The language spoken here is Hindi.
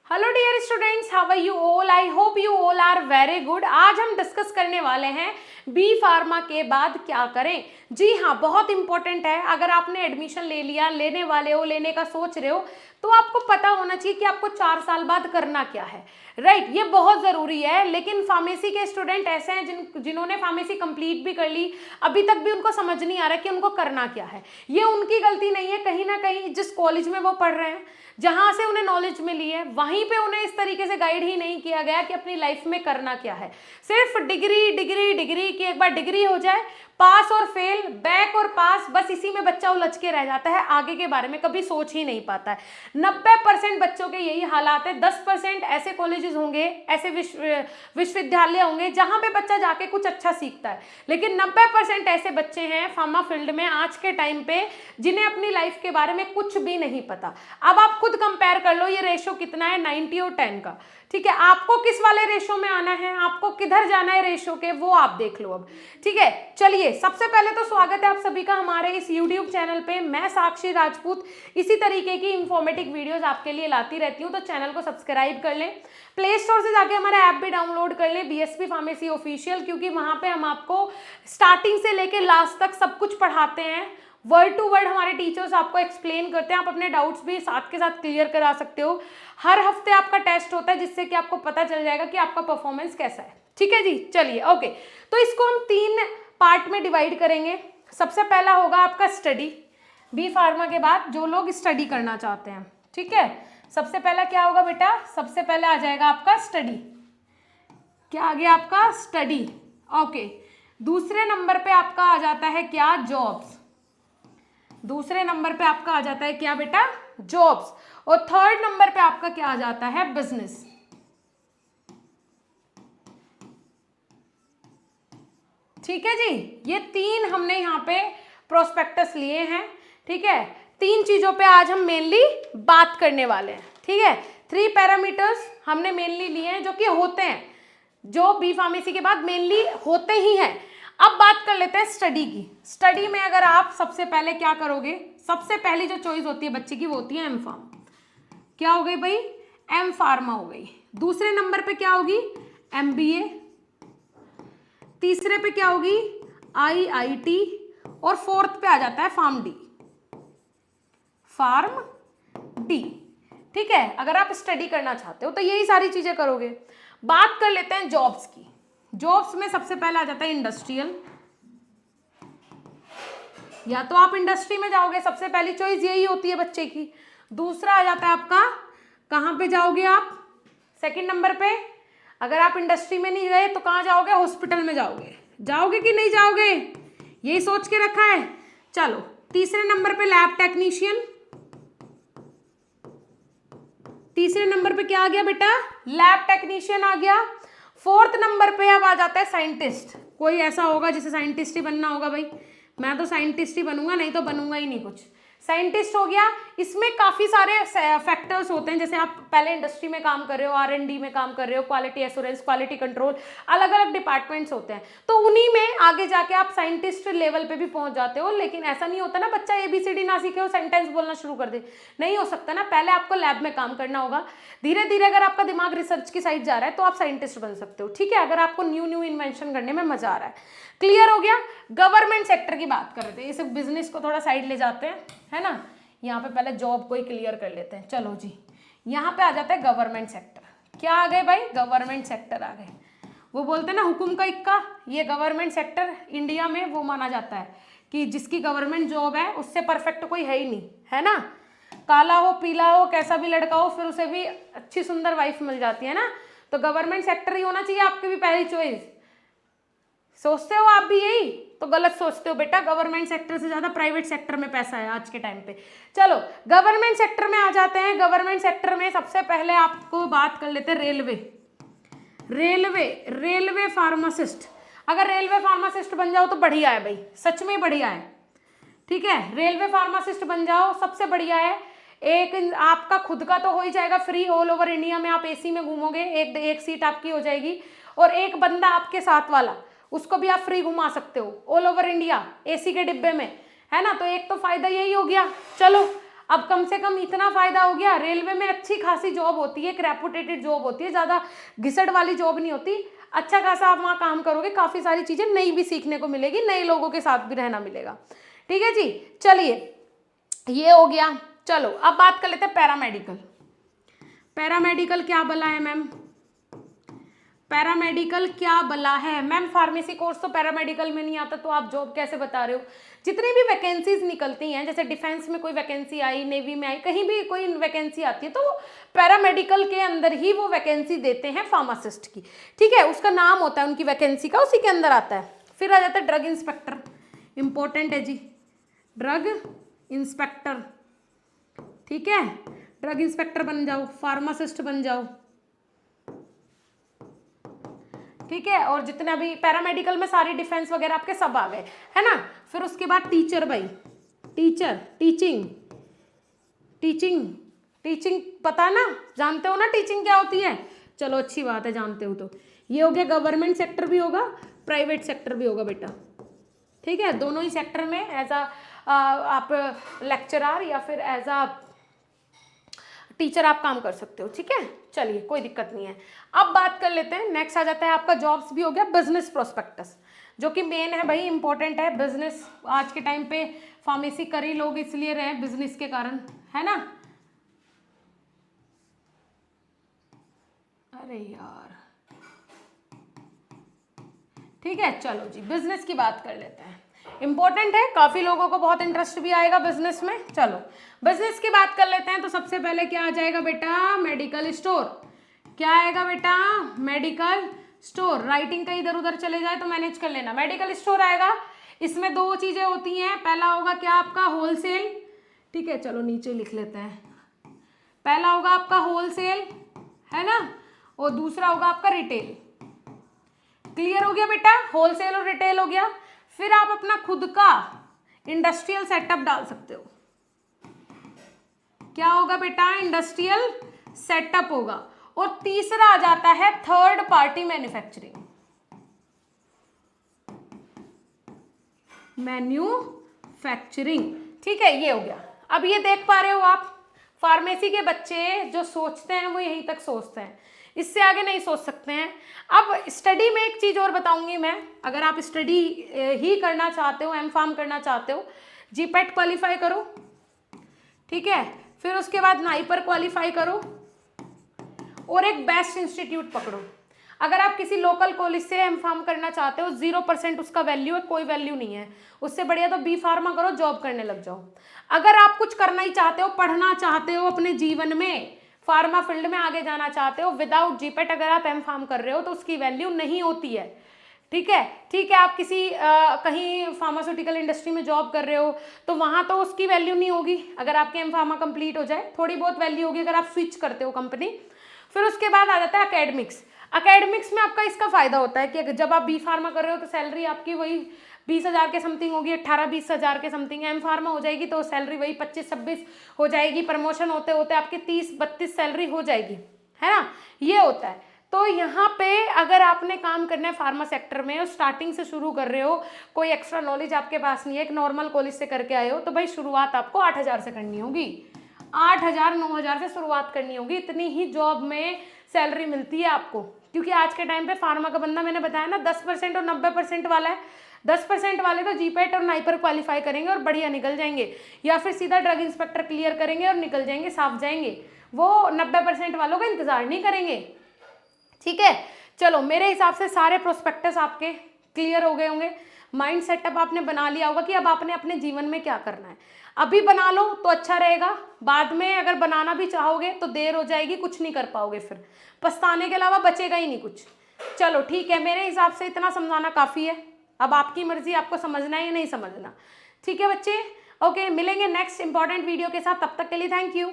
Hello dear students, how are you all? I hope you all are very good. आज हम डिस्कस करने वाले हैं बी फार्मा के बाद क्या करें। जी हाँ, बहुत इंपॉर्टेंट है। अगर आपने एडमिशन ले लिया, लेने वाले हो, लेने का सोच रहे हो, तो आपको पता होना चाहिए कि आपको 4 साल बाद करना क्या है। राइट, ये बहुत ज़रूरी है। लेकिन फार्मेसी के स्टूडेंट ऐसे हैं जिन्होंने फार्मेसी कंप्लीट भी कर ली, अभी तक भी उनको समझ नहीं आ रहा कि उनको करना क्या है। ये उनकी गलती नहीं है, कहीं ना कहीं जिस कॉलेज में वो पढ़ रहे हैं, जहां से उन्हें नॉलेज मिली है, वहीं पे उन्हें इस तरीके से गाइड ही नहीं किया गया कि अपनी लाइफ में करना क्या है। सिर्फ डिग्री डिग्री डिग्री की, एक बार डिग्री हो जाए, पास और फेल, बैक और पास, बस इसी में बच्चा उलझ के रह जाता है, आगे के बारे में कभी सोच ही नहीं पाता है। 90% बच्चों के यही हालात है। 10% ऐसे कॉलेजेस होंगे, ऐसे विश्वविद्यालय होंगे जहां पे बच्चा जाके कुछ अच्छा सीखता है, लेकिन 90% ऐसे बच्चे हैं फार्मा फील्ड में आज के टाइम पे जिन्हें अपनी लाइफ के बारे में कुछ भी नहीं पता। अब आप खुद कंपेयर कर लो, ये रेशो कितना है, 90 और 10 का। ठीक है, आपको किस वाले रेशो में आना है, आपको किधर जाना है रेशो के, वो आप देख लो अब। ठीक है, चलिए, सबसे पहले तो स्वागत है आप सभी का हमारे इस YouTube चैनल पे। मैं साक्षी राजपूत इसी तरीके की इंफॉर्मेटिव वीडियोस आपके लिए लाती रहती हूँ, तो चैनल को सब्सक्राइब कर लें। प्ले स्टोर से जाके हमारा ऐप भी डाउनलोड कर लें, BSP फार्मेसी ऑफिशियल, क्योंकि वहाँ पे हम आपको स्टार्टिंग से लेके लास्ट तक सब कुछ पढ़ाते हैं। वर्ड टू वर्ड हमारे टीचर्स आपको एक्सप्लेन करते हैं, आप अपने डाउट्स भी साथ के साथ क्लियर करा सकते हो। हर हफ्ते आपका टेस्ट होता है, जिससे कि आपको पता चल जाएगा कि आपका परफॉर्मेंस कैसा है। ठीक है जी, चलिए ओके। तो इसको हम 3 पार्ट में डिवाइड करेंगे। सबसे पहला होगा आपका स्टडी, बी फार्मा के बाद जो लोग स्टडी करना चाहते हैं। ठीक है, सबसे पहला क्या होगा बेटा, सबसे पहले आ जाएगा आपका स्टडी। क्या आ गया आपका? स्टडी। ओके, दूसरे नंबर पे आपका आ जाता है क्या? जॉब्स। दूसरे नंबर पे आपका आ जाता है क्या बेटा? जॉब्स। और थर्ड नंबर पे आपका क्या आ जाता है? बिजनेस। ठीक है जी, ये 3 हमने यहाँ पे प्रोस्पेक्टस लिए हैं। ठीक है, 3 चीजों पे आज हम मेनली बात करने वाले हैं। ठीक है, 3 पैरामीटर्स हमने मेनली लिए हैं जो कि होते हैं, जो बी फार्मेसी के बाद मेनली होते ही हैं। अब बात कर लेते हैं स्टडी की। स्टडी में अगर आप सबसे पहले क्या करोगे, सबसे पहली जो चॉइस होती है बच्चे की वो होती है एम फार्म। क्या हो गई भाई? एम फार्मा हो गई। दूसरे नंबर पे क्या होगी? MBA। तीसरे पे क्या होगी? IIT। और फोर्थ पे आ जाता है फार्म डी। Pharm D. ठीक है, अगर आप स्टडी करना चाहते हो तो यही सारी चीजें करोगे। बात कर लेते हैं जॉब्स की। जॉब्स में सबसे पहले आ जाता है इंडस्ट्रियल। या तो आप इंडस्ट्री में जाओगे, सबसे पहली चॉइस यही होती है बच्चे की। दूसरा आ जाता है आपका, कहाँ पे जाओगे आप? सेकंड नंबर पे। अगर आप इंडस्ट्री में नहीं गए तो कहाँ जाओगे? हॉस्पिटल में जाओगे। जाओगे कि नहीं जाओगे? यही सोच के रखा है। चलो, तीसरे नंबर पे लैब टेक्नीशियन। तीसरे नंबर पे क्या आ गया बेटा? लैब टेक्नीशियन आ गया। फोर्थ नंबर पे अब आ जाता है साइंटिस्ट। कोई ऐसा होगा जिसे साइंटिस्ट ही बनना होगा भाई, मैं तो साइंटिस्ट ही बनूंगा, नहीं तो बनूंगा ही नहीं कुछ। साइंटिस्ट हो गया। इसमें काफी सारे फैक्टर्स होते हैं, जैसे आप पहले इंडस्ट्री में काम कर रहे हो, R&D में काम कर रहे हो, क्वालिटी एश्योरेंस, क्वालिटी कंट्रोल, अलग अलग डिपार्टमेंट्स होते हैं, तो उन्हीं में आगे जाके आप साइंटिस्ट लेवल पे भी पहुंच जाते हो। लेकिन ऐसा नहीं होता ना, बच्चा ABCD ना सीखे हो सेंटेंस बोलना शुरू कर दे, नहीं हो सकता ना। पहले आपको लैब में काम करना होगा। धीरे धीरे अगर आपका दिमाग रिसर्च की साइड जा रहा है तो आप साइंटिस्ट बन सकते हो। ठीक है, अगर आपको न्यू न्यू इन्वेंशन करने में मजा आ रहा है। क्लियर हो गया? गवर्नमेंट सेक्टर की बात कर रहे थे, इस बिजनेस को थोड़ा साइड ले जाते हैं, है ना। यहाँ पे पहले जॉब को ही क्लियर कर लेते हैं। चलो जी, यहाँ पे आ जाता है गवर्नमेंट सेक्टर। क्या आ गए भाई? गवर्नमेंट सेक्टर आ गए। वो बोलते हैं ना हुकुम का इक्का, ये गवर्नमेंट सेक्टर इंडिया में वो माना जाता है कि जिसकी गवर्नमेंट जॉब है उससे परफेक्ट कोई है ही नहीं, है ना। काला हो, पीला हो, कैसा भी लड़का हो, फिर उसे भी अच्छी सुंदर वाइफ मिल जाती है ना। तो गवर्नमेंट सेक्टर ही होना चाहिए आपकी भी पहली चॉइस। सोचते हो आप भी यही? तो गलत सोचते हो बेटा, गवर्नमेंट सेक्टर से ज्यादा प्राइवेट सेक्टर में पैसा है आज के टाइम पे। चलो, गवर्नमेंट सेक्टर में आ जाते हैं। गवर्नमेंट सेक्टर में सबसे पहले आपको बात कर लेते हैं रेलवे। Railway pharmacist. अगर रेलवे फार्मासिस्ट बन जाओ तो बढ़िया है भाई, सच में बढ़िया है। ठीक है, रेलवे फार्मासिस्ट बन जाओ, सबसे बढ़िया है। एक आपका खुद का तो हो ही जाएगा फ्री, ऑल ओवर इंडिया में आप AC में घूमोगे, एक सीट आपकी हो जाएगी। और एक बंदा आपके साथ वाला, उसको भी आप फ्री घुमा सकते हो ऑल ओवर इंडिया AC के डिब्बे में, है ना। तो एक तो फायदा यही हो गया। चलो, अब कम से कम इतना फायदा हो गया, रेलवे में अच्छी खासी जॉब होती है, एक रेपुटेटेड जॉब होती है, ज़्यादा घिसड़ वाली जॉब नहीं होती, अच्छा खासा आप वहाँ काम करोगे, काफ़ी सारी चीज़ें नई भी सीखने को मिलेगी, नए लोगों के साथ भी रहना मिलेगा। ठीक है जी, चलिए ये हो गया। चलो अब बात कर लेते हैं पैरामेडिकल। पैरामेडिकल क्या भला है मैम? पैरामेडिकल क्या भला है मैम? फार्मेसी कोर्स तो पैरामेडिकल में नहीं आता, तो आप जॉब कैसे बता रहे हो? जितनी भी वैकेंसीज निकलती हैं, जैसे डिफेंस में कोई वैकेंसी आई, नेवी में आई, कहीं भी कोई वैकेंसी आती है, तो पैरामेडिकल के अंदर ही वो वैकेंसी देते हैं फार्मासिस्ट की। ठीक है, उसका नाम होता है उनकी वैकेंसी का, उसी के अंदर आता है। फिर आ जाता है ड्रग इंस्पेक्टर, इंपॉर्टेंट है जी, ड्रग इंस्पेक्टर। ठीक है, ड्रग इंस्पेक्टर बन जाओ, फार्मासिस्ट बन जाओ। ठीक है, और जितने अभी पैरामेडिकल में सारी डिफेंस वगैरह आपके सब आ गए, है ना। फिर उसके बाद टीचर भाई, टीचर, टीचिंग, टीचिंग, टीचिंग पता ना, जानते हो ना टीचिंग क्या होती है? चलो अच्छी बात है, जानते हो तो। ये हो गया, गवर्नमेंट सेक्टर भी होगा, प्राइवेट सेक्टर भी होगा बेटा। ठीक है, दोनों ही सेक्टर में एज आप लेक्चरर या फिर एज अ टीचर आप काम कर सकते हो। ठीक है, चलिए कोई दिक्कत नहीं है। अब बात कर लेते हैं, नेक्स्ट आ जाता है आपका जॉब्स भी हो गया, बिजनेस प्रोस्पेक्टस, जो कि मेन है भाई, इंपॉर्टेंट है। बिजनेस आज के टाइम पे फार्मेसी कर ही लोग इसलिए रहे बिजनेस के कारण, है ना। अरे यार, ठीक है, चलो जी बिजनेस की बात कर लेते हैं, इंपॉर्टेंट है, काफी लोगों को बहुत इंटरेस्ट भी आएगा बिजनेस में। चलो बिजनेस की बात कर लेते हैं, तो सबसे पहले क्या आ जाएगा बेटा? Medical store. क्या आएगा बेटा? Medical store. राइटिंग का इधर उधर चले जाए तो मैनेज कर लेना। मेडिकल स्टोर आएगा, इसमें दो चीजें होती हैं, पहला होगा क्या आपका? होलसेल। ठीक है, चलो नीचे लिख लेते हैं, पहला होगा आपका होलसेल, है ना, और दूसरा होगा आपका रिटेल। क्लियर हो गया बेटा? होलसेल और रिटेल हो गया। फिर आप अपना खुद का इंडस्ट्रियल सेटअप डाल सकते हो। क्या होगा बेटा? इंडस्ट्रियल सेटअप होगा। और तीसरा आ जाता है थर्ड पार्टी मैन्युफैक्चरिंग, मैन्युफैक्चरिंग। ठीक है, ये हो गया। अब ये देख पा रहे हो आप, फार्मेसी के बच्चे जो सोचते हैं वो यहीं तक सोचते हैं, इससे आगे नहीं सोच सकते हैं। अब स्टडी में एक चीज और बताऊंगी मैं, अगर आप स्टडी ही करना चाहते हो, एमफार्म करना चाहते हो, जीपेट क्वालिफाई करो। ठीक है, फिर उसके बाद नाइपर क्वालिफाई करो, और एक बेस्ट इंस्टीट्यूट पकड़ो। अगर आप किसी लोकल कॉलेज से एमफार्म करना चाहते हो, 0% उसका वैल्यू है, कोई वैल्यू नहीं है, उससे बढ़िया तो बी फार्मा करो, जॉब करने लग जाओ। अगर आप कुछ करना ही चाहते हो, पढ़ना चाहते हो अपने जीवन में, फार्मा फील्ड में आगे जाना चाहते हो, विदाउट जीपेट अगर आप एमफार्म कर रहे हो तो उसकी वैल्यू नहीं होती है। ठीक है, ठीक है, आप किसी कहीं फार्मास्यूटिकल इंडस्ट्री में जॉब कर रहे हो तो वहाँ तो उसकी वैल्यू नहीं होगी, अगर आपके एमफार्मा कंप्लीट हो जाए, थोड़ी बहुत वैल्यू होगी अगर आप स्विच करते हो कंपनी। फिर उसके बाद आ जाता है एकेडमिक्स। एकेडमिक्स में आपका इसका फायदा होता है कि जब आप बी फार्मा कर रहे हो तो सैलरी आपकी वही 20,000 के समथिंग होगी, 18-20 हज़ार के समथिंग। एम फार्मा हो जाएगी तो सैलरी वही 25-26 हो जाएगी, प्रमोशन होते होते आपकी 30-32 सैलरी हो जाएगी, है ना। ये होता है। तो यहाँ पे अगर आपने काम करना है फार्मा सेक्टर में और स्टार्टिंग से शुरू कर रहे हो, कोई एक्स्ट्रा नॉलेज आपके पास नहीं है, एक नॉर्मल कॉलेज से करके आए हो, तो भाई शुरुआत आपको 8,000 से करनी होगी, 8,000-9,000 से शुरुआत करनी होगी। इतनी ही जॉब में सैलरी मिलती है आपको, क्योंकि आज के टाइम पे फार्मा का बंदा, मैंने बताया ना 10% और 90% वाला है। 10% वाले तो जीपेट और नाइपर क्वालिफाई करेंगे और बढ़िया निकल जाएंगे, या फिर सीधा ड्रग इंस्पेक्टर क्लियर करेंगे और निकल जाएंगे, साफ जाएंगे। वो 90% वालों का इंतजार नहीं करेंगे। ठीक है, चलो मेरे हिसाब से सारे प्रोस्पेक्टस आपके क्लियर हो गए होंगे। माइंड सेटअप आपने बना लिया होगा कि अब आपने अपने जीवन में क्या करना है। अभी बना लो तो अच्छा रहेगा, बाद में अगर बनाना भी चाहोगे तो देर हो जाएगी, कुछ नहीं कर पाओगे, फिर पछताने के अलावा बचेगा ही नहीं कुछ। चलो ठीक है, मेरे हिसाब से इतना समझाना काफ़ी है, अब आपकी मर्जी, आपको समझना है या नहीं समझना। ठीक है बच्चे, ओके, मिलेंगे नेक्स्ट इंपॉर्टेंट वीडियो के साथ, तब तक के लिए थैंक यू।